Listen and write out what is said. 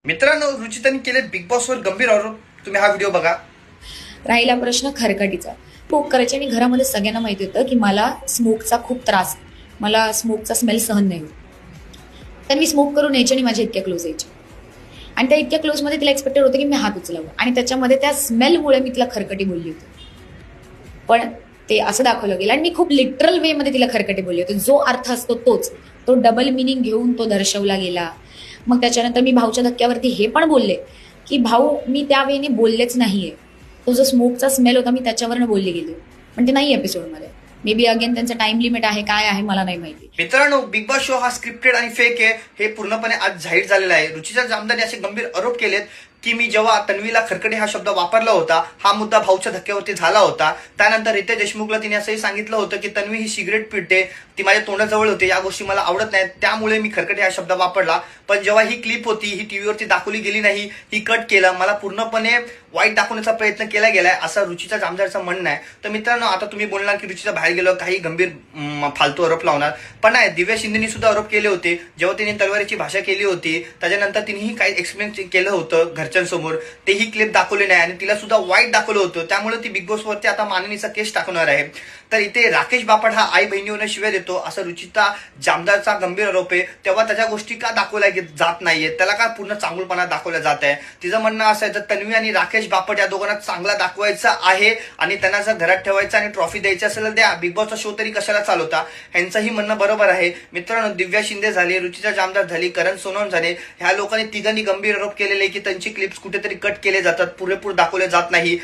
मित्रांनो, रुचिताने केले बिग बॉसवर गंभीर आरोप. तुम्ही हा व्हिडिओ बघा. राहिला प्रश्न खरकटीचा. स्मोक करायचे आणि घरामध्ये सगळ्यांना माहिती होतं की मला स्मोकचा खूप त्रास आहे. मला स्मोकचा स्मेल सहन नाही होत. तर मी स्मोक करून यायचे आणि माझ्या इतक्या क्लोज यायचे. आणि त्या इतक्या क्लोजमध्ये तिला एक्सपेक्टेड होतं की मी हात उचलावं आणि त्याच्यामध्ये त्या स्मेलमुळे मी तिला खरकटी बोलली होती. पण ते असं दाखवलं गेलं आणि मी खूप लिटरल वेमध्ये तिला खरकटी बोलली होती. जो अर्थ असतो तोच, तो डबल मिनिंग घेऊन तो दर्शवला गेला. मग त्याच्यानंतर मी भाऊच्या धक्क्यावरती हे पण बोलले की भाऊ मी त्या वेळेने बोललेच नाहीये. तो जो स्मोकचा स्मेल होता मी त्याच्यावरनं बोलले गेले, पण ते नाही एपिसोडमध्ये. मे बी अगेन त्यांचं टाइम लिमिट आहे, काय आहे मला नाही माहिती. मित्रांनो, बिग बॉस शो हा स्क्रिप्टेड आणि फेक आहे हे पूर्णपणे आज जाहीर झालेलं आहे. रुचिता जामदार असे गंभीर आरोप केलेत की मी जेव्हा तन्वीला खरकटे हा शब्द वापरला होता, हा मुद्दा भाऊच्या धक्क्यावरती झाला होता. त्यानंतर रितेश देशमुखला तिने असंही सांगितलं होतं की तन्वी ही सिगरेट पिते, ती माझ्या तोंडाजवळ होते, या गोष्टी मला आवडत नाहीत, त्यामुळे मी खरकटे हा शब्द वापरला. पण जेव्हा ही क्लिप होती ही टीव्हीवरती दाखवली गेली नाही, ही कट केलं, मला पूर्णपणे वाईट दाखवण्याचा प्रयत्न केला गेलाय असं रुचिता जामदारचं म्हणणं आहे. तर मित्रांनो, आता तुम्ही बोलणार की रुचिता बाहेर गेलो काही गंभीर फालतू आरोप लावणार, पण नाही. दिव्या शिंदेनी सुद्धा आरोप केले होते जेव्हा तिने तलवारीची भाषा केली होती. त्याच्यानंतर तिनेही काही एक्सप्लेन केलं होतं घरच्यांसमोर, तेही क्लिप दाखवले नाही आणि तिला सुद्धा वाईट दाखवलं होतं. त्यामुळे ती बिग बॉस वरती आता माननीचा केस टाकणार आहे. तर इथे राकेश बापट हा आई बहिणीवर शिव्या देतो असं रुचिता जामदारचा गंभीर आरोप आहे. तेव्हा त्याच्या गोष्टी का दाखवल्या जात नाहीये, त्याला का पूर्ण चांगुलपणा दाखवला जात आहे. तिचं म्हणणं असं आहे तर तन्वी आणि राकेश बापट या दोघांना चांगला दाखवायचा आहे आणि त्यांना जर घरात ठेवायचं आणि ट्रॉफी द्यायची असेल तर द्या. बिग बॉसचा शो तरी कशाला चालवता, यांचंही म्हणणं बरोबर आहे. मित्रांनो, दिव्या शिंदे झाली, रुचिता जामदार झाली, करण सोनवणे झाले, ह्या लोकांनी तिघांनी गंभीर आरोप केलेले की त्यांची क्लिप्स कुठेतरी कट केले जातात, पुरेपूर दाखवले जात नाही.